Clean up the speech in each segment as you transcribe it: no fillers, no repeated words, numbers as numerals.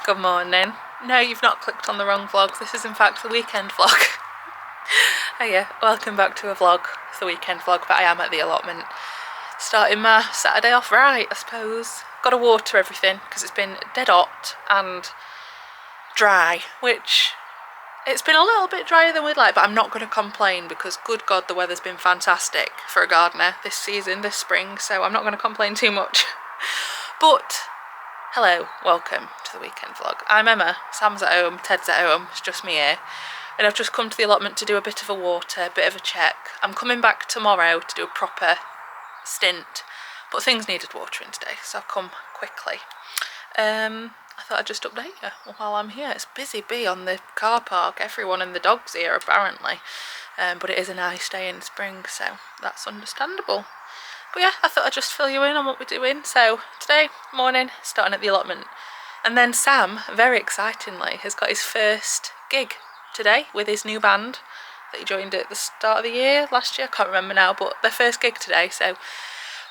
Good morning. No, you've not clicked on the wrong vlog. This is in fact the weekend vlog. Hiya, welcome back to a vlog. It's the weekend vlog, but I am at the allotment. Starting my Saturday off right, I suppose. Got to water everything because it's been dead hot and dry, which it's been a little bit drier than we'd like, but I'm not going to complain because good God, the weather's been fantastic for a gardener this season, this spring, so I'm not going to complain too much. But hello, welcome to the weekend vlog. I'm Emma, Sam's at home, Ted's at home, it's just me here. And I've just come to the allotment to do a bit of a water, a bit of a check. I'm coming back tomorrow to do a proper stint, but things needed watering today, so I've come quickly. I thought I'd just update you while I'm here. It's busy bee on the car park, everyone and the dogs here apparently. But it is a nice day in spring, so that's understandable. But yeah, I thought I'd just fill you in on what we're doing. So today morning, starting at the allotment. And then Sam, very excitingly, has got his first gig today with his new band that he joined at the start of the year, last year, I can't remember now, but their first gig today, so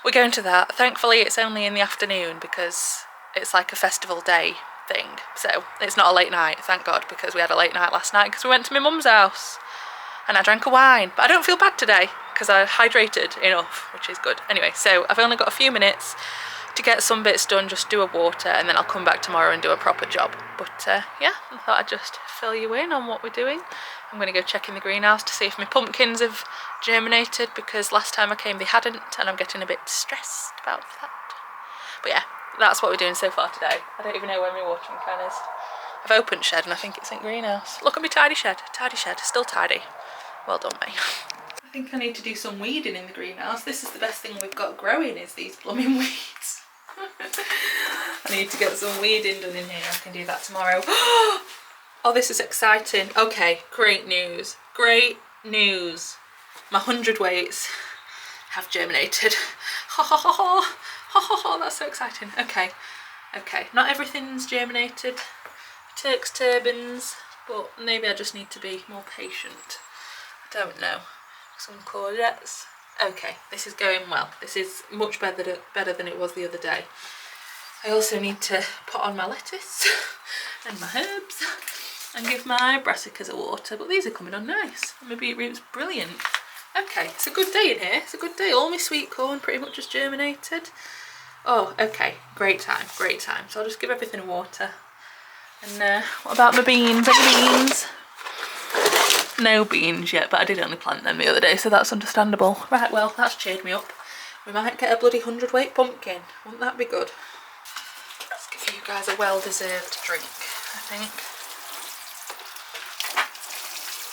we're going to that. Thankfully it's only in the afternoon because it's like a festival day thing, so it's not a late night, thank God, because we had a late night last night because we went to my mum's house and I drank a wine, but I don't feel bad today because I hydrated enough, which is good. Anyway, so I've only got a few minutes to get some bits done, just do a water, and then I'll come back tomorrow and do a proper job. But yeah, I thought I'd just fill you in on what we're doing. I'm going to go check in the greenhouse to see if my pumpkins have germinated, because last time I came they hadn't, and I'm getting a bit stressed about that. But yeah, that's what we're doing so far today. I don't even know where my watering can is. I've opened shed and I think it's in greenhouse. Look at me tidy shed, still tidy. Well done, me. I think I need to do some weeding in the greenhouse. This is the best thing we've got growing, is these blooming weeds. I need to get some weeding done in here. I can do that tomorrow. Oh, this is exciting. Okay, great news. Great news. My 100 weights have germinated. Ha ha ha ha. Ha ha ha, that's so exciting. Okay, okay. Not everything's germinated. Turks, turbans, but maybe I just need to be more patient. I don't know. Some courgettes. Okay, this is going well. This is much better than it was the other day. I also need to put on my lettuce and my herbs and give my brassicas a water, but these are coming on nice. And my beetroot's brilliant. Okay, it's a good day in here. It's a good day. All my sweet corn pretty much just germinated. Oh, okay, great time, great time. So I'll just give everything a water. And what about my beans? Any beans? No beans yet, but I did only plant them the other day, so that's understandable. Right, well, that's cheered me up. We might get a bloody 100 weight pumpkin. Wouldn't that be good? Let's give you guys a well-deserved drink, I think.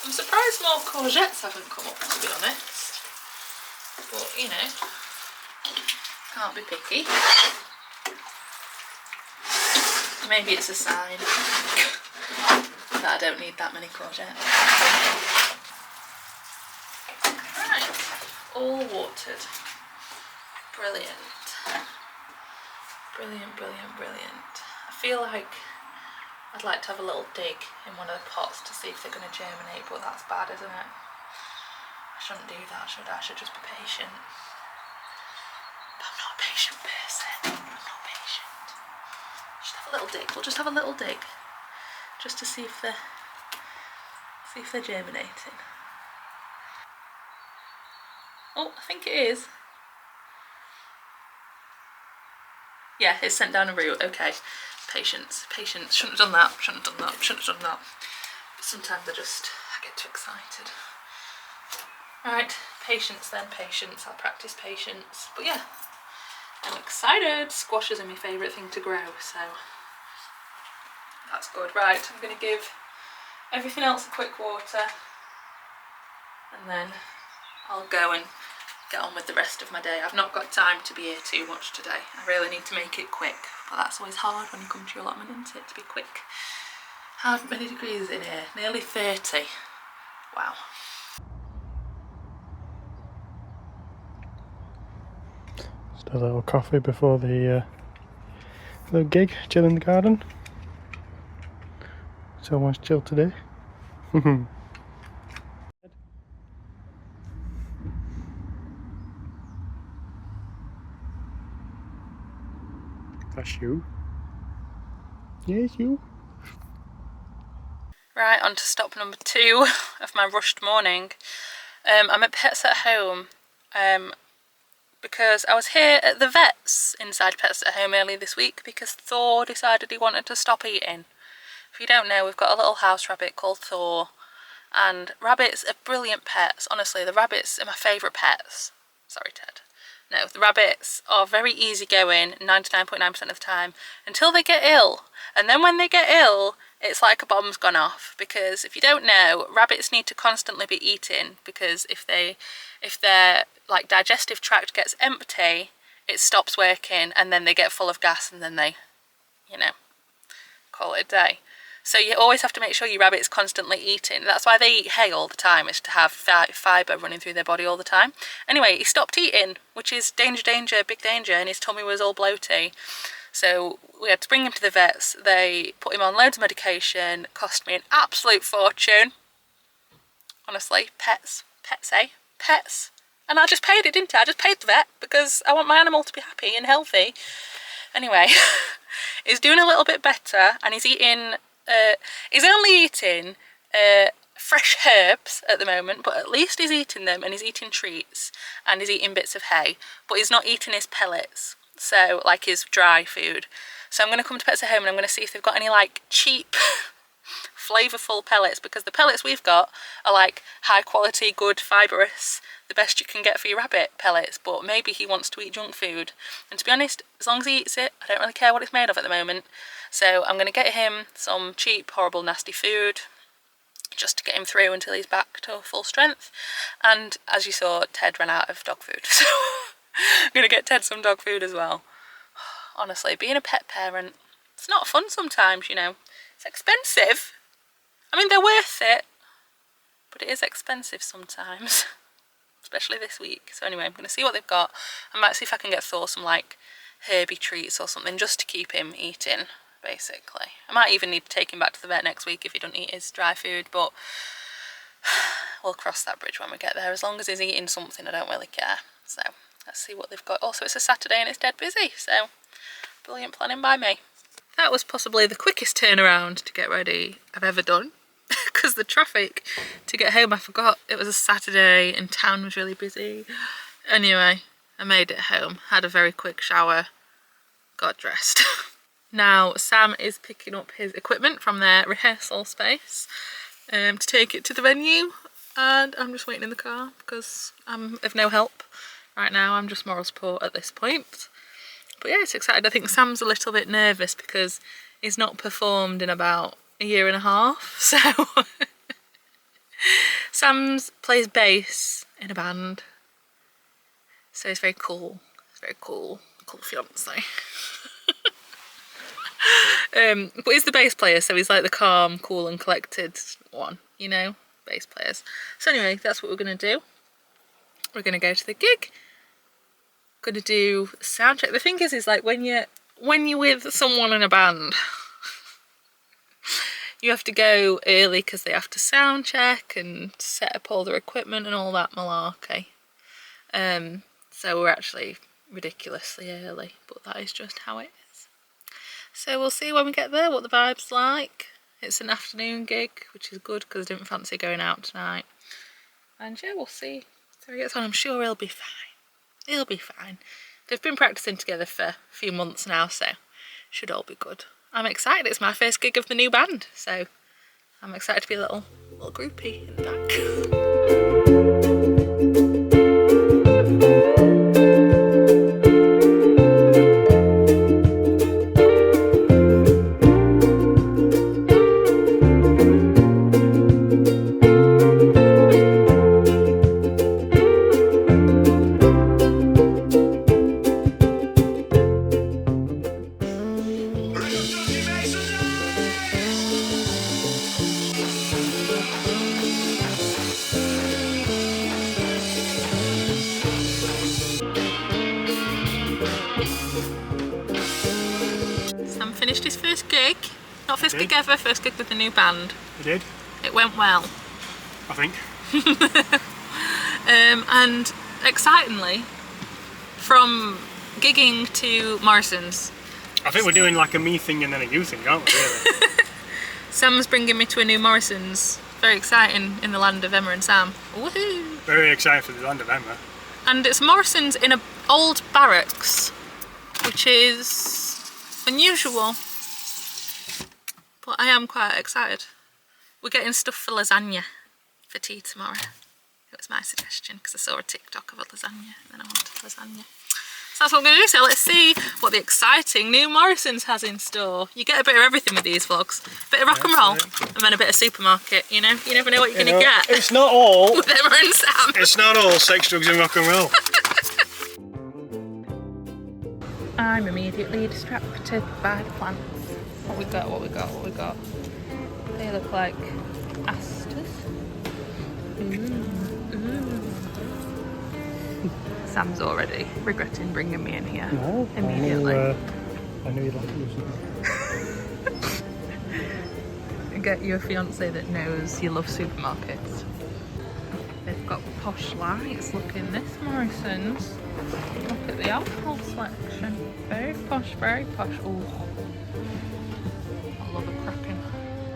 I'm surprised more courgettes haven't come up, to be honest. But, you know, can't be picky. Maybe it's a sign that I don't need that many courgettes. Right, all watered. Brilliant. Brilliant, brilliant, brilliant. I feel like I'd like to have a little dig in one of the pots to see if they're going to germinate, but that's bad, isn't it? I shouldn't do that, should I? I should just be patient. But I'm not a patient person. I'm not patient. Just have a little dig. We'll just have a little dig. Just to see if they're germinating. Oh, I think it is. Yeah, it's sent down a root. Okay. Patience, patience. Shouldn't have done that. Shouldn't have done that. Shouldn't have done that. But sometimes I get too excited. Right, patience then, patience. I'll practice patience. But yeah, I'm excited. Squashes are my favourite thing to grow, so that's good. Right, I'm going to give everything else a quick water and then I'll go and get on with the rest of my day. I've not got time to be here too much today. I really need to make it quick, but that's always hard when you come to your allotment, isn't it, to be quick. How many degrees is it in here? Nearly 30. Wow. Just a little coffee before the little gig, chill in the garden. It's almost chill today. That's you. Yes, you. Right, on to stop number 2 of my rushed morning. I'm at Pets at Home because I was here at the vets inside Pets at Home earlier this week because Thor decided he wanted to stop eating. If you don't know, we've got a little house rabbit called Thor, and rabbits are brilliant pets. Honestly, the rabbits are my favourite pets. Sorry, Ted. No, the rabbits are very easygoing 99.9% of the time until they get ill. And then when they get ill, it's like a bomb's gone off, because if you don't know, rabbits need to constantly be eating, because if their like digestive tract gets empty, it stops working and then they get full of gas and then they, you know, call it a day. So you always have to make sure your rabbit's constantly eating. That's why they eat hay all the time, is to have fibre running through their body all the time. Anyway, he stopped eating, which is danger, danger, big danger, and his tummy was all bloaty. So we had to bring him to the vets. They put him on loads of medication, cost me an absolute fortune. Honestly, pets, eh? Pets. And I just paid it, didn't I? I just paid the vet because I want my animal to be happy and healthy. Anyway, he's doing a little bit better, and he's eating... he's only eating fresh herbs at the moment, but at least he's eating them, and he's eating treats, and he's eating bits of hay, but he's not eating his pellets, so like his dry food. So I'm going to come to Pets at Home and I'm going to see if they've got any like cheap flavourful pellets, because the pellets we've got are like high quality, good, fibrous, the best you can get for your rabbit pellets, but maybe he wants to eat junk food. And to be honest, as long as he eats it, I don't really care what it's made of at the moment. So I'm going to get him some cheap, horrible, nasty food just to get him through until he's back to full strength. And as you saw, Ted ran out of dog food, so I'm going to get Ted some dog food as well. Honestly, being a pet parent, it's not fun sometimes, you know. It's expensive. I mean, they're worth it, but it is expensive sometimes, especially this week. So anyway, I'm going to see what they've got. I might see if I can get Thor some like herby treats or something just to keep him eating, basically. I might even need to take him back to the vet next week if he doesn't eat his dry food, but we'll cross that bridge when we get there. As long as he's eating something, I don't really care. So let's see what they've got. Also, it's a Saturday and it's dead busy, so brilliant planning by me. That was possibly the quickest turnaround to get ready I've ever done, because the traffic to get home, I forgot it was a Saturday and town was really busy. Anyway, I made it home, had a very quick shower, got dressed. Now Sam is picking up his equipment from their rehearsal space to take it to the venue, and I'm just waiting in the car because I'm of no help right now. I'm just moral support at this point. But yeah, it's exciting. I think Sam's a little bit nervous because he's not performed in about a year and a half. So Sam plays bass in a band. So he's very cool. He's very cool fiance. But he's the bass player, so he's like the calm, cool and collected one, you know, bass players. So anyway, that's what we're going to do. We're going to go to the gig. Going to do sound check. The thing is like when you're with someone in a band, you have to go early because they have to sound check and set up all their equipment and all that malarkey. So we're actually ridiculously early, but that is just how it is. So we'll see when we get there what the vibe's like. It's an afternoon gig, which is good because I didn't fancy going out tonight. And yeah, we'll see how he gets on. I'm sure he'll be fine. He'll be fine. They've been practicing together for a few months now, so should all be good. I'm excited. It's my first gig of the new band, so I'm excited to be a little groupie in the back. Finished his first gig. Not first gig ever, first gig with the new band. He did. It went well. I think. And excitingly, from gigging to Morrison's. I think we're doing like a me thing and then a you thing, aren't we, really? Sam's bringing me to a new Morrison's. Very exciting in the land of Emma and Sam. Woohoo! Very excited for the land of Emma. And it's Morrison's in an old barracks, which is unusual. But I am quite excited. We're getting stuff for lasagna for tea tomorrow. It was my suggestion because I saw a TikTok of a lasagna and then I wanted lasagna. So that's what I'm going to do. So let's see what the exciting new Morrison's has in store. You get a bit of everything with these vlogs. A bit of rock and roll and then a bit of supermarket, you know? You never know what you're going to get. It's not all. With Emma and Sam. It's not all sex, drugs and rock and roll. I'm immediately distracted by the plants. What we got, what we got, what we got. They look like asters. Sam's already regretting bringing me in here. No, immediately. I knew you'd like to do something. Get you a fiance that knows you love supermarkets. They've got posh lights. Look in this Morrison's. Look at the alcohol selection. Very posh, very posh. Oh, I love a cracking.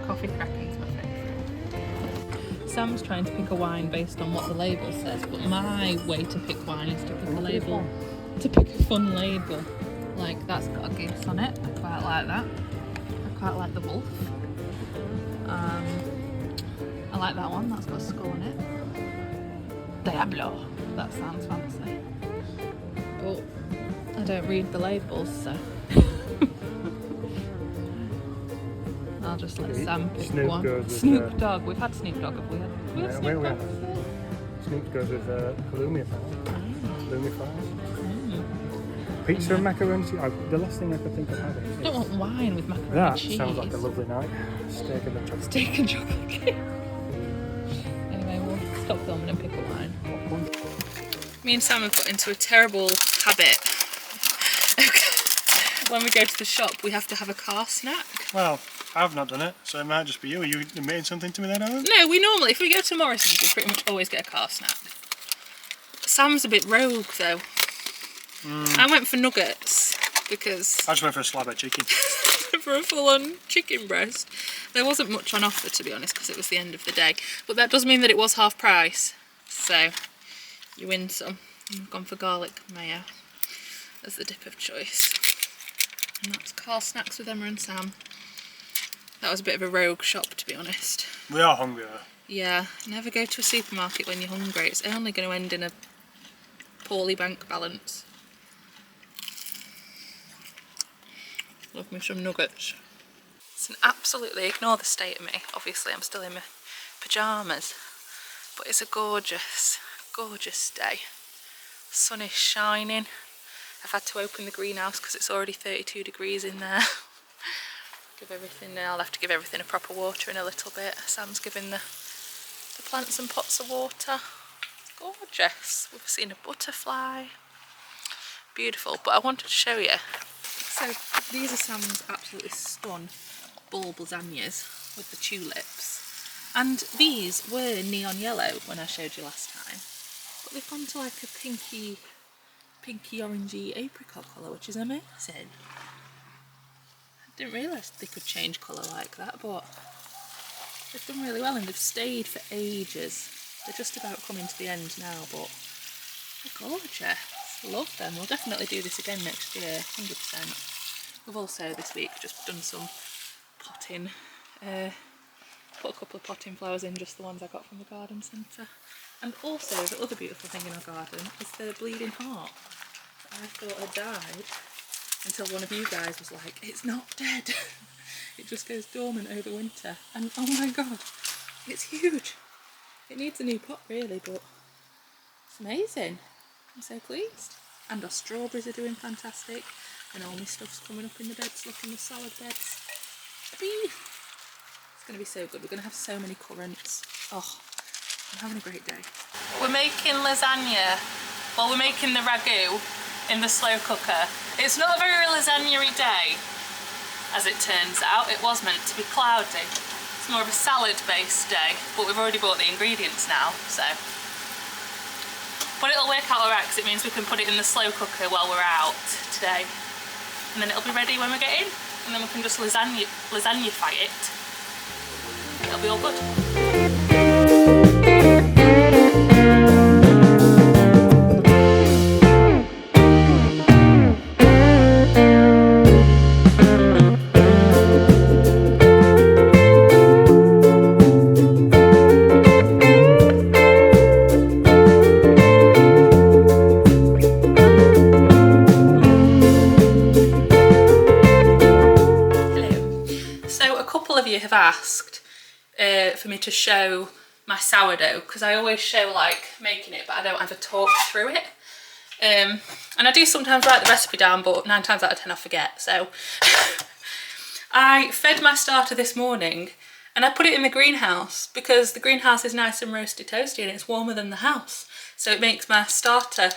Coffee cracking's my favourite. Sam's trying to pick a wine based on what the label says, but my way to pick wine is to pick a label, to pick a fun label. Like that's got a goose on it. I quite like that. I quite like the wolf. I like that one. That's got a skull on it. Diablo. That sounds fancy. But I don't read the labels, so I'll just let Sam pick Snoop one. goes with, Snoop Dogg. We've had Snoop Dogg, have we? We had Snoop Dogg. Snoop goes with halloumi fries. Pizza and macaroni cheese. The last thing I could think of having. I don't want wine with macaroni That cheese. sounds like a lovely night. Steak and chocolate. Steak and chocolate cake. Anyway, we'll stop filming and pick a wine. Me and Sam have got into a terrible habit. When we go to the shop, we have to have a car snack. Well, I've not done it, so it might just be you. Are you admitting something to me then, Alan? No, we normally, if we go to Morrison's, we pretty much always get a car snack. Sam's a bit rogue though. I went for nuggets because I just went for a slab of chicken. for a full-on chicken breast. There wasn't much on offer, to be honest, because it was the end of the day. But that does mean that it was half price, so you win some. I've gone for garlic mayo as the dip of choice. And that's car snacks with Emma and Sam. That was a bit of a rogue shop, to be honest. We are hungry though. Yeah, never go to a supermarket when you're hungry. It's only going to end in a poorly bank balance. Love me some nuggets. It's an absolutely, ignore the state of me. Obviously I'm still in my pyjamas. But it's a gorgeous, gorgeous day. Sun is shining. I've had to open the greenhouse because it's already 32 degrees in there. Give everything, I'll have to give everything a proper water in a little bit. Sam's giving the plants and pots of water. It's gorgeous. We've seen a butterfly. Beautiful, but I wanted to show you. So these are Sam's absolutely stun bulb lasagnas with the tulips. And these were neon yellow when I showed you last time. But they've gone to like a pinky orangey apricot colour, which is amazing. I didn't realise they could change colour like that, but they've done really well and they've stayed for ages. They're just about coming to the end now, but they're gorgeous. Love them. We'll definitely do this again next year, 100%. We've also this week just done some potting, put a couple of potting flowers in, just the ones I got from the garden centre. And also the other beautiful thing in our garden is the bleeding heart that I thought had died until one of you guys was like, it's not dead. It just goes dormant over winter. And oh my god, it's huge. It needs a new pot really, but it's amazing. I'm so pleased. And our strawberries are doing fantastic. And all my stuff's coming up in the beds. Look in the salad beds. It's going to be so good. We're going to have so many currants. Oh, I'm having a great day. We're making lasagna. Well, we're making the ragu in the slow cooker. It's not a very lasagna-y day, as it turns out. It was meant to be cloudy. It's more of a salad-based day, but we've already bought the ingredients now, so. But it'll work out alright because it means we can put it in the slow cooker while we're out today. And then it'll be ready when we get in. And then we can just lasagna-fy it. it'll be all good. Have asked for me to show my sourdough, because I always show like making it, but I don't ever talk through it, and I do sometimes write the recipe down, but 9 times out of 10 I forget. So I fed my starter this morning and I put it in the greenhouse, because the greenhouse is nice and roasty toasty and it's warmer than the house, so it makes my starter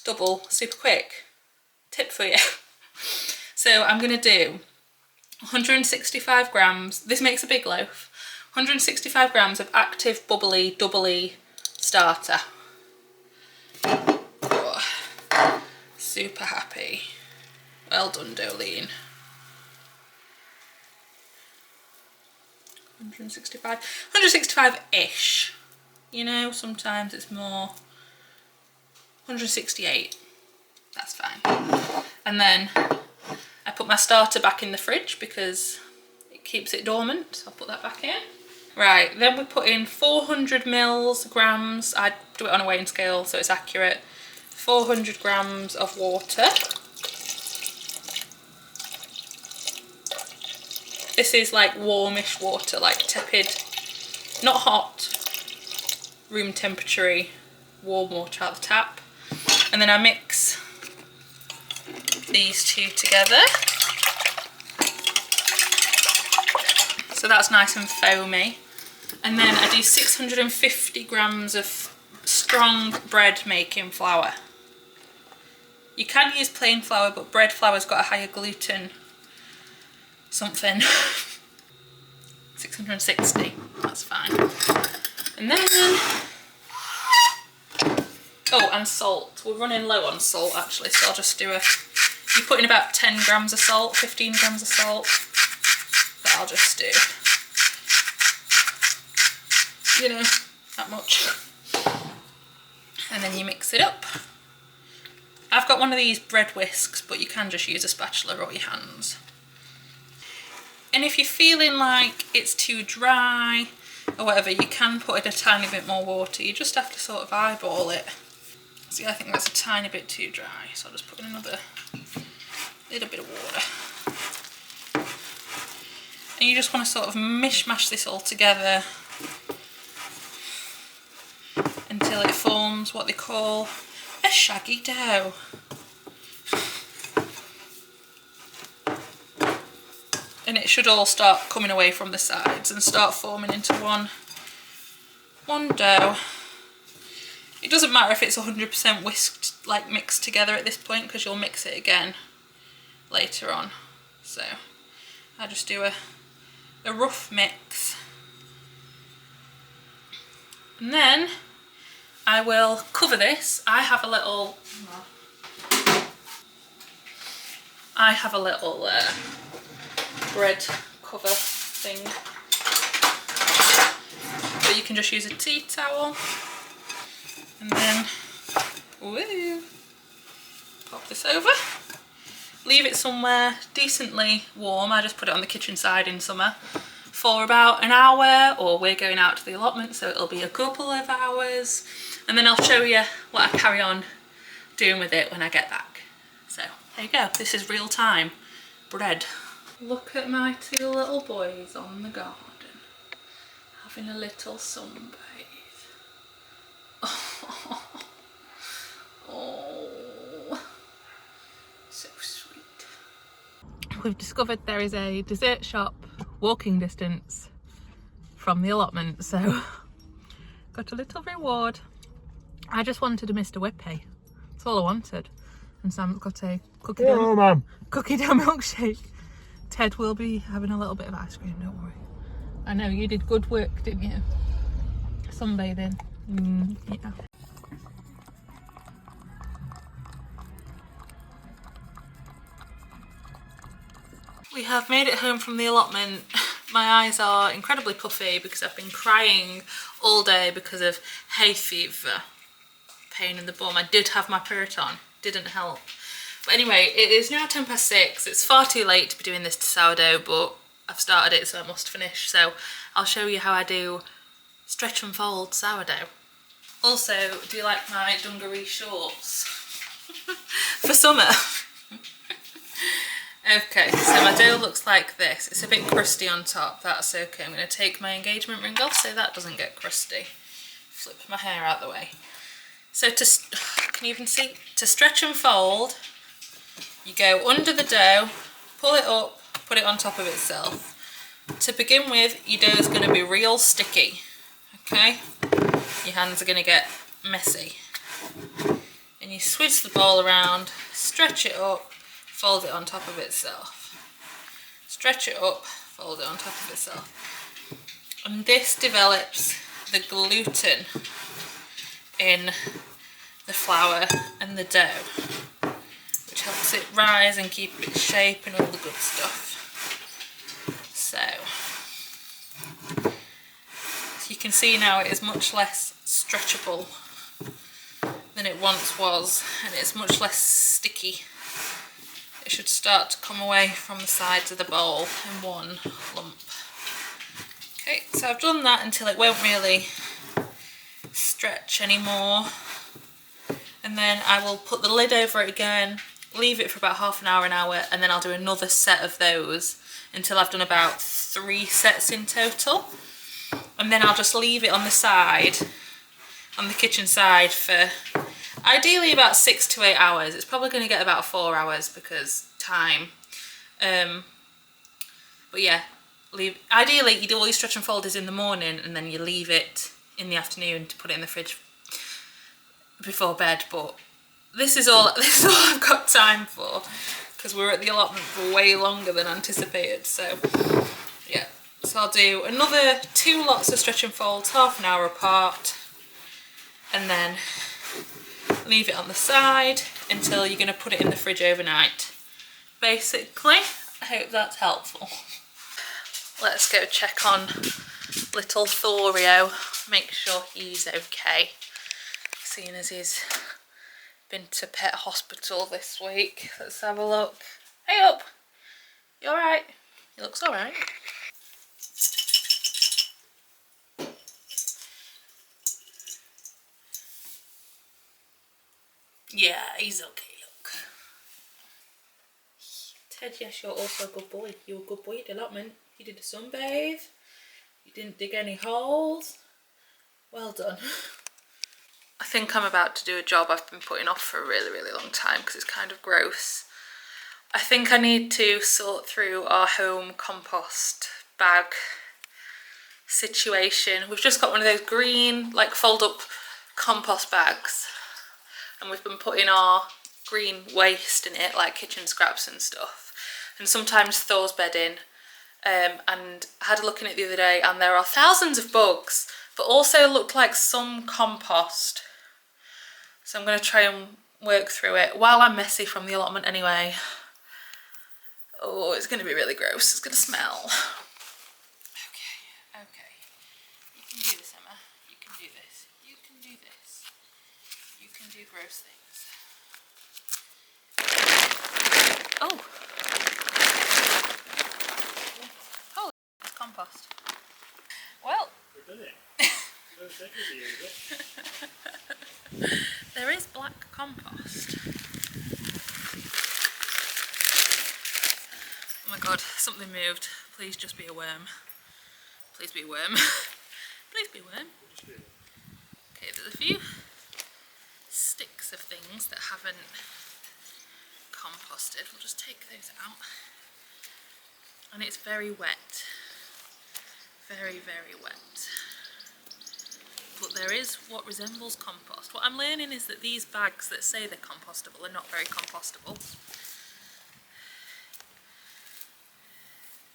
double super quick. Tip for you. So I'm going to do 165 grams, this makes a big loaf, 165 grams of active bubbly doubly starter. Oh, super happy. Well done, Dolene. 165-ish. You know, sometimes it's more. 168. That's fine. And then I put my starter back in the fridge because it keeps it dormant, so I'll put that back in. Right, then we put in 400 grams, I do it on a weighing scale so it's accurate, 400 grams of water. This is like warmish water, like tepid, not hot, room temperature, warm water out the tap. And then I mix these two together, so that's nice and foamy. And then I do 650 grams of strong bread making flour. You can use plain flour, but bread flour's got a higher gluten something. 660, that's fine. And then, oh, and salt. We're running low on salt actually, so I'll just do a, you put in about 10 grams of salt, 15 grams of salt, but I'll just do, you know, that much. And then you mix it up. I've got one of these bread whisks, but you can just use a spatula or your hands. And if you're feeling like it's too dry or whatever, you can put in a tiny bit more water. You just have to sort of eyeball it. See, I think that's a tiny bit too dry, so I'll just put in another little bit of water. And you just want to sort of mishmash this all together until it forms what they call a shaggy dough. And it should all start coming away from the sides and start forming into one dough. It doesn't matter if it's 100% whisked, like mixed together at this point, because you'll mix it again later on. So I just do a rough mix. And then I will cover this. I have a little bread cover thing, but you can just use a tea towel. And then, woo, pop this over. Leave it somewhere decently warm. I just put it on the kitchen side in summer for about an hour, or we're going out to the allotment, so it'll be a couple of hours. And then I'll show you what I carry on doing with it when I get back. So there you go. This is real time bread. Look at my two little boys on the garden having a little sunbathe. Oh, so sweet. We've discovered there is a dessert shop walking distance from the allotment, so got a little reward. I just wanted a Mr. Whippy. That's all I wanted. And Sam's got a cookie dough milkshake. Ted will be having a little bit of ice cream, don't worry. I know, you did good work, didn't you? Sunbathing. Yeah. We have made it home from the allotment. My eyes are incredibly puffy because I've been crying all day because of hay fever. Pain in the bum. I did have my Puriton, didn't help. But anyway, it is now 6:10. It's far too late to be doing this to sourdough, but I've started it, so I must finish. So I'll show you how I do stretch and fold sourdough. Also, do you like my dungaree shorts for summer? Okay, so my dough looks like this. It's a bit crusty on top, that's okay. I'm going to take my engagement ring off so that doesn't get crusty. Flip my hair out the way. So can you even see? To stretch and fold, you go under the dough, pull it up, put it on top of itself. To begin with, your dough is going to be real sticky, okay? Your hands are going to get messy. And you switch the bowl around, stretch it up, fold it on top of itself. Stretch it up, fold it on top of itself. And this develops the gluten in the flour and the dough, which helps it rise and keep its shape and all the good stuff. So you can see now it is much less stretchable than it once was, and it's much less sticky. It should start to come away from the sides of the bowl in one lump. Okay, so I've done that until it won't really stretch anymore, and then I will put the lid over it again, leave it for about half an hour, and then I'll do another set of those until I've done about 3 sets in total. And then I'll just leave it on the side, on the kitchen side, for ideally about 6 to 8 hours. It's probably going to get about 4 hours because time. But yeah, ideally you do all your stretch and fold is in the morning, and then you leave it in the afternoon to put it in the fridge before bed. But this is all I've got time for, because we're at the allotment for way longer than anticipated. So yeah, so I'll do another 2 lots of stretch and folds, half an hour apart, and then leave it on the side until you're going to put it in the fridge overnight. Basically, I hope that's helpful. Let's go check on little Thorio, make sure he's okay, seeing as he's been to pet hospital this week. Let's have a look. Hey up! You alright? He looks alright. Yeah, he's okay, look. Ted, yes, you're also a good boy. You're a good boy at the allotment. You did a sunbathe. You didn't dig any holes. Well done. I think I'm about to do a job I've been putting off for a really, really long time because it's kind of gross. I think I need to sort through our home compost bag situation. We've just got one of those green, like, fold up compost bags, and we've been putting our green waste in it, like kitchen scraps and stuff, and sometimes Thor's bed in. And I had a look in it the other day, and there are thousands of bugs, but also looked like some compost. So I'm going to try and work through it while I'm messy from the allotment anyway. Oh, it's going to be really gross. It's going to smell. Okay. You can do this, Emma. You can do this. You can do this. You can do gross things. Oh. Oh, it's compost. Well. We've done it. There is black compost. Oh my god, something moved. Please just be a worm. Please be a worm. Please be a worm. Okay, there's a few sticks of things that haven't composted. We'll just take those out. And it's very wet. Very, very wet. But there is what resembles compost. What I'm learning is that these bags that say they're compostable are not very compostable.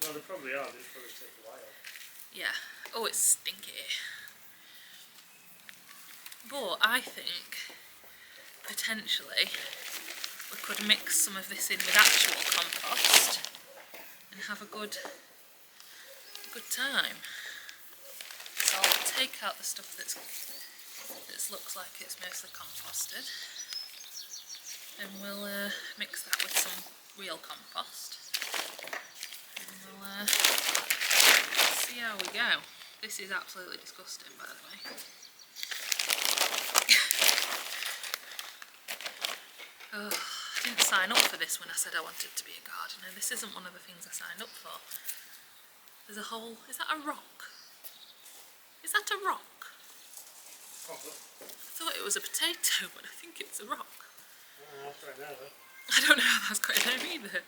Well, they probably are. They just probably take a while. Yeah. Oh, it's stinky. But I think potentially we could mix some of this in with actual compost and have a good good time. So I'll take out the stuff that looks like it's mostly composted, and we'll mix that with some real compost, and we'll see how we go. This is absolutely disgusting, by the way. Oh, I didn't sign up for this when I said I wanted to be a gardener. This isn't one of the things I signed up for. There's a whole... Is that a rock? Is that a rock? I thought it was a potato, but I think it's a rock. That's right there, though. I don't know how that's got in there either.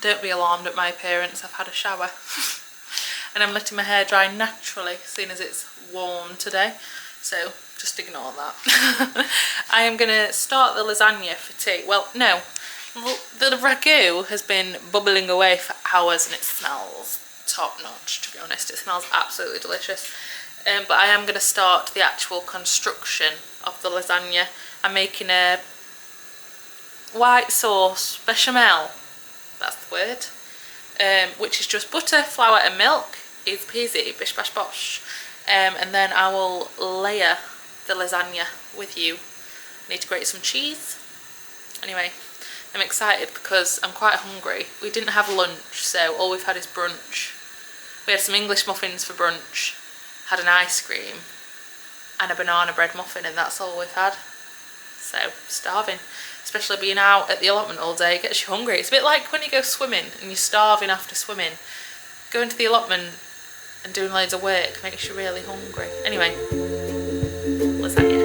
Don't be alarmed at my appearance. I've had a shower. And I'm letting my hair dry naturally, seeing as it's warm today. So just ignore that. I am going to start the lasagna for tea. Well, no. The ragu has been bubbling away for hours and it smells top notch, to be honest. It smells absolutely delicious. But I am going to start the actual construction of the lasagna. I'm making a white sauce bechamel, that's the word, which is just butter, flour and milk. Easy peasy, bish bash bosh. And then I will layer the lasagna with you. I need to grate some cheese. Anyway, I'm excited because I'm quite hungry. We didn't have lunch, so all we've had is brunch. We had some English muffins for brunch, had an ice cream and a banana bread muffin, and that's all we've had. So, starving. Especially being out at the allotment all day, it gets you hungry. It's a bit like when you go swimming and you're starving after swimming. Going to the allotment and doing loads of work makes you really hungry. Anyway, lasagna.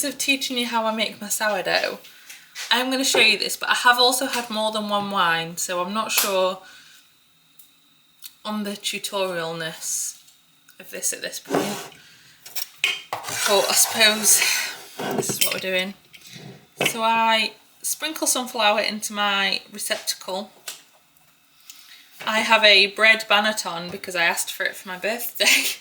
Of teaching you how I make my sourdough, I'm going to show you this, but I have also had more than one wine, so I'm not sure on the tutorialness of this at this point. But I suppose this is what we're doing. So I sprinkle some flour into my receptacle. I have a bread banneton because I asked for it for my birthday.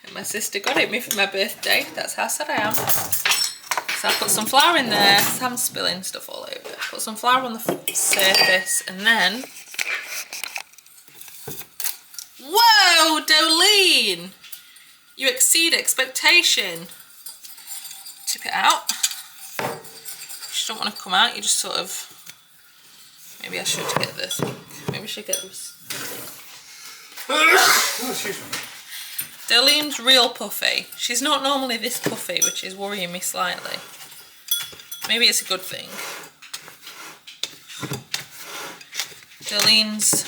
And my sister got it me for my birthday. That's how sad I am. So I put some flour in there. I'm spilling stuff all over. Put some flour on the surface and then... Whoa, Dolene! You exceed expectation. Tip it out. You just don't want to come out. You just sort of... Maybe I should get this. Maybe I should get this. Oh, excuse me. Dolene's real puffy. She's not normally this puffy, which is worrying me slightly. Maybe it's a good thing. Dolene's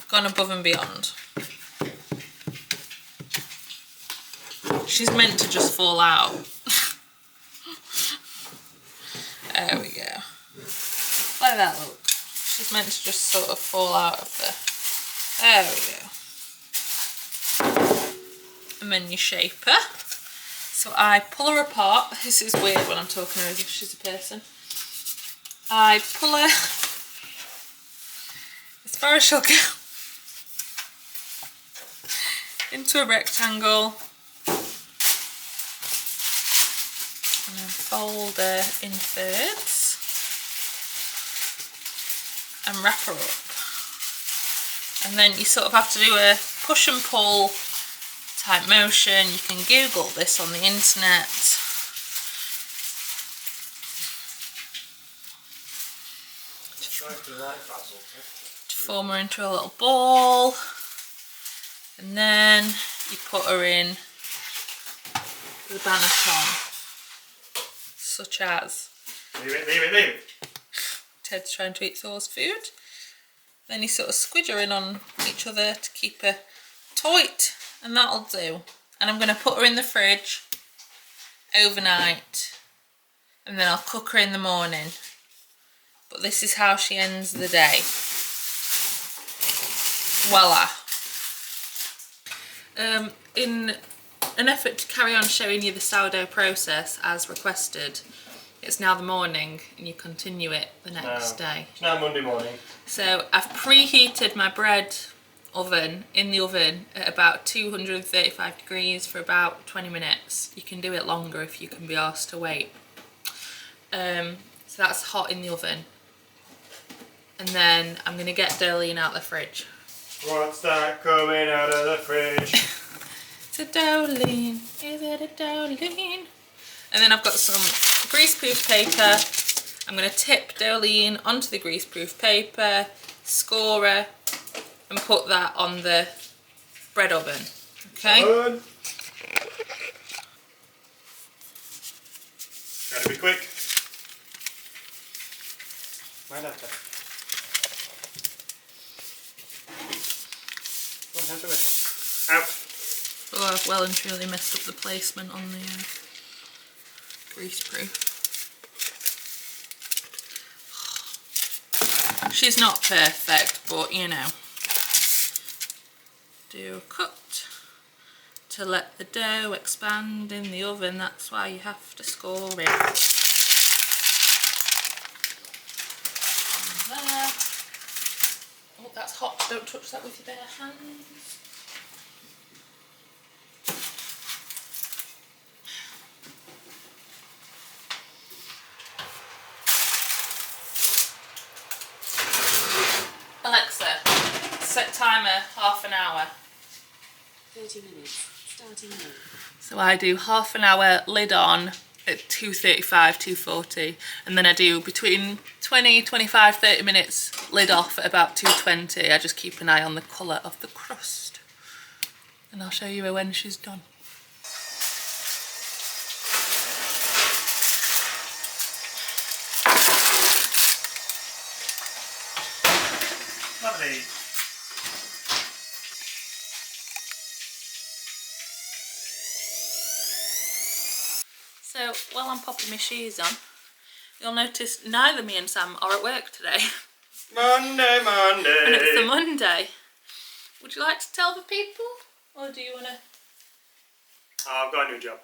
gone above and beyond. She's meant to just fall out. There we go. Like that, look. She's meant to just sort of fall out of the... There we go. A menu shaper. So I pull her apart. This is weird when I'm talking to her as if she's a person. I pull her as far as she'll go into a rectangle and then fold her in thirds and wrap her up. And then you sort of have to do a push and pull type motion. You can Google this on the internet. To form her into a little ball, and then you put her in the banneton, such as Leave it. Ted's trying to eat Thor's food. Then you sort of squidge her in on each other to keep her tight, and that'll do. And I'm going to put her in the fridge overnight, and then I'll cook her in the morning. But this is how she ends the day. Voila. In an effort to carry on showing you the sourdough process as requested, it's now the morning and you continue it the next day. It's now Monday morning. So I've preheated my bread oven in the oven at about 235 degrees for about 20 minutes. You can do it longer if you can be asked to wait. So that's hot in the oven. And then I'm going to get Darlene out of the fridge. What's that coming out of the fridge? It's a Darlene. Is it a Darlene? And then I've got some greaseproof paper. I'm going to tip Darlene onto the greaseproof paper, score her, and put that on the bread oven. Okay? Good. Gotta be quick. Mind after. Go on, hands away. Out. Oh, I've well and truly messed up the placement on the greaseproof. She's not perfect, but you know. Do a cut to let the dough expand in the oven. That's why you have to score it. And there. Oh, that's hot. Don't touch that with your bare hands. Alexa, set timer half an hour. 30 minutes, starting now. So I do half an hour lid on at 2:35, 2:40, and then I do between 20, 25, 30 minutes lid off at about 2:20. I just keep an eye on the colour of the crust. And I'll show you her when she's done. Lovely. So while I'm popping my shoes on, you'll notice neither me and Sam are at work today. Monday. And it's the Monday. Would you like to tell the people? Or do you want to... I've got a new job.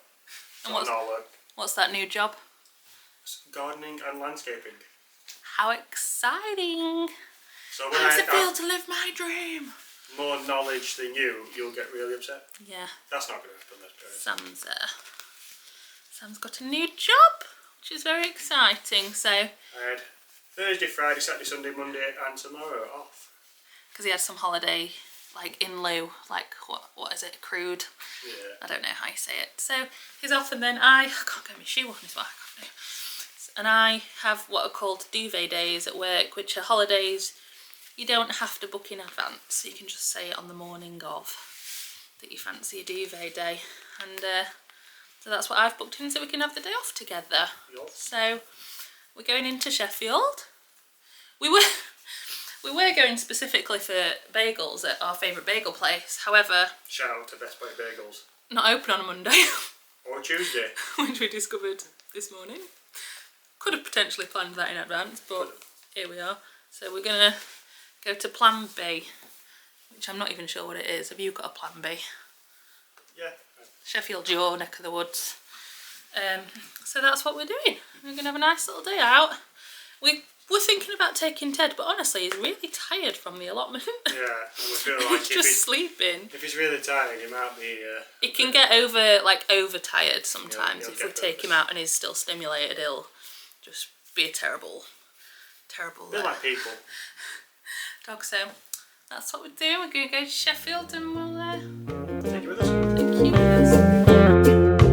And Not all work. what's that new job? It's gardening and landscaping. How exciting! So when How does I it feel have to live my dream? more knowledge than you'll get really upset. Yeah, That's not going to happen, let's be honest. Sam's got a new job, which is very exciting. So, I had Thursday, Friday, Saturday, Sunday, Monday and tomorrow off. because he had some holiday, like in lieu, like what is it, accrued? Yeah. I don't know how you say it. So he's off, and then I can't get my shoe on as well. And I have what are called duvet days at work, which are holidays you don't have to book in advance. You can just say it on the morning of that you fancy a duvet day, and so that's what I've booked in, so we can have the day off together. Yup. So we're going into Sheffield. We were going specifically for bagels at our favourite bagel place. However, Shout out to Best Buy Bagels. not open on a Monday, Or Tuesday. which we discovered this morning. Could have potentially planned that in advance, but here we are. So we're gonna go to Plan B, which I'm not even sure what it is. Have you got a Plan B? Yeah. Sheffield, your neck of the woods. So that's what we're doing. We're gonna have a nice little day out. We were thinking about taking Ted, but honestly, he's really tired from the allotment. Yeah. And we feel He's like just sleeping. if he's really tired, he might be... He can get overtired sometimes. he'll If we get take him nervous. out and he's still stimulated, he'll just be a terrible They're like people. dog. So that's what we're doing. We're going to go to Sheffield and we'll Take it with us. take you with us.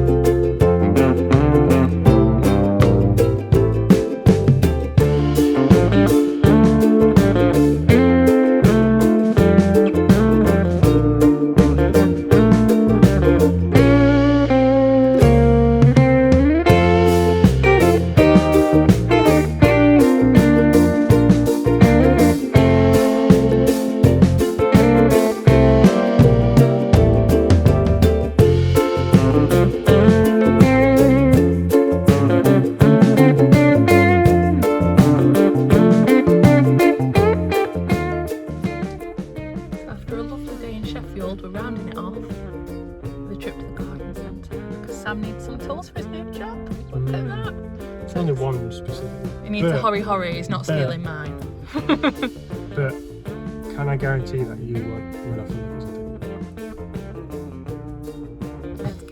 Sheffield, we're rounding it off with a trip to the garden centre because Sam needs some tools for his new job. Look at that. It's only one specifically. He needs a hurry, he's not stealing mine. But can I guarantee that you won't run off and Let's go.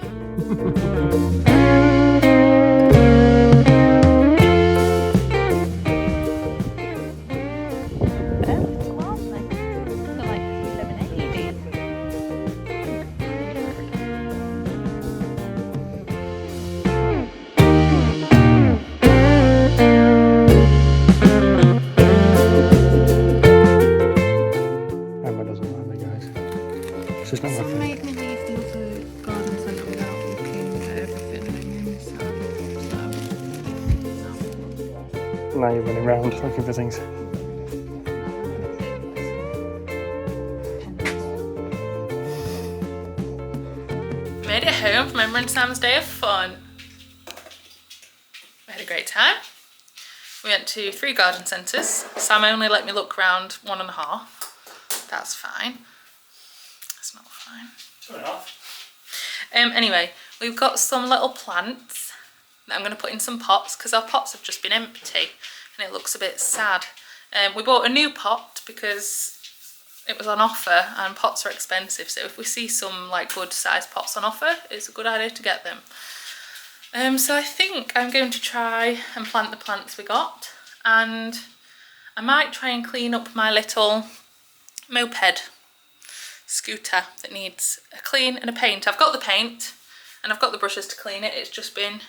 Emma doesn't like me, guys. It's just not my Some thing. made me leave the other garden centre without looking at everything and I miss out. Now you're running around looking for things. Made it home from Emma and Sam's day of fun. We had a great time. We went to 3 garden centres. Sam only let me look around 1.5. That's fine. That's not fine. 2.5. Anyway, we've got some little plants that I'm going to put in some pots because our pots have just been empty and it looks a bit sad. We bought a new pot because it was on offer and pots are expensive, so if we see some like good sized pots on offer, it's a good idea to get them. So I think I'm going to try and plant the plants we got, and I might try and clean up my little moped scooter that needs a clean and a paint. I've got the paint and I've got the brushes to clean it, it's just been,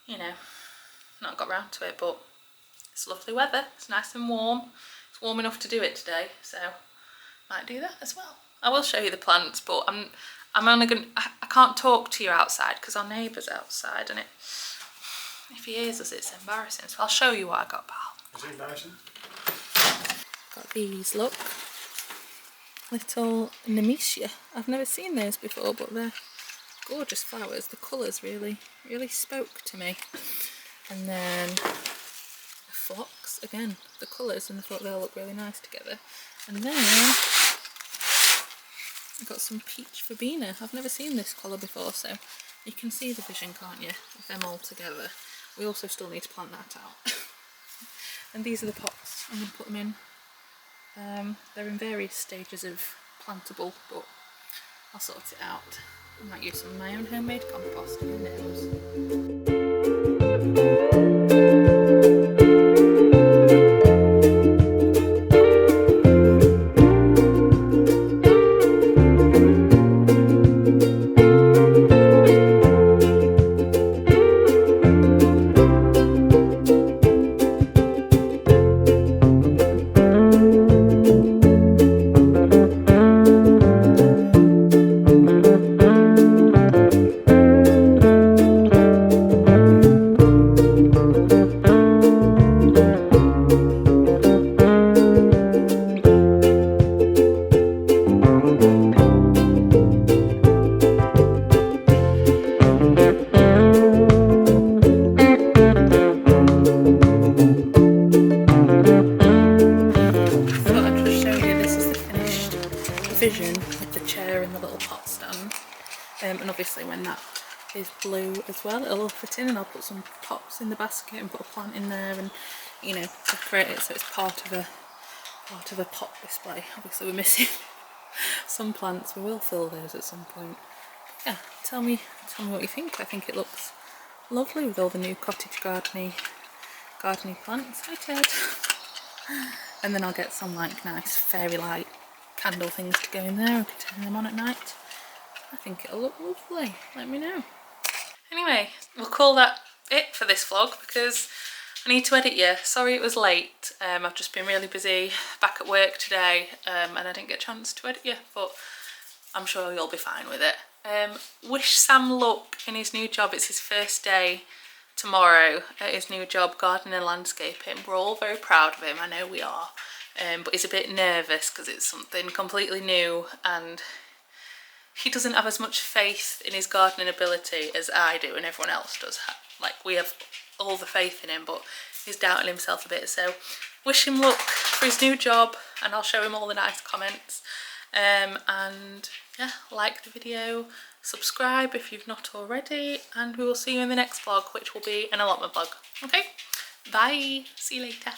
you know, not got round to it, but it's lovely weather, it's nice and warm. It's warm enough to do it today, so might do that as well. I will show you the plants, but I'm only gonna, I can't talk to you outside because our neighbour's outside and if he hears us it's embarrassing, so I'll show you what I got, pal. Is it embarrassing? Got these, look, little nemesia. I've never seen those before, but they're gorgeous flowers. The colours really spoke to me. And then the phlox, again, the colours, and I thought they'll look really nice together. And then I've got some peach verbena. I've never seen this colour before, so you can see the vision, can't you, of them all together. We also still need to plant that out. And these are the pots I'm going to put them in. They're in various stages of plantable, but I'll sort it out. I might use some of my own homemade compost, who knows. Vision with the chair and the little pot stand, and obviously when that is blue as well it'll all fit in, and I'll put some pots in the basket and put a plant in there and, you know, decorate it so it's part of a pot display. Obviously we're missing some plants, we will fill those at some point. Yeah, tell me what you think. I think it looks lovely with all the new cottage gardening plants. Hi Ted. And then I'll get some like nice fairy light candle things to go in there. I could turn them on at night. I think it'll look lovely. Let me know. Anyway, we'll call that it for this vlog because I need to edit you. Sorry it was late. I've just been really busy back at work today, and I didn't get a chance to edit you, but I'm sure you'll be fine with it. Wish Sam luck in his new job. It's his first day tomorrow at his new job, gardening and landscaping. We're all very proud of him, I know we are. But he's a bit nervous because it's something completely new and he doesn't have as much faith in his gardening ability as I do and everyone else does. Like, we have all the faith in him, but he's doubting himself a bit. So wish him luck for his new job and I'll show him all the nice comments. And yeah, like the video, subscribe if you've not already, and we will see you in the next vlog, which will be an allotment vlog. Okay, bye, see you later.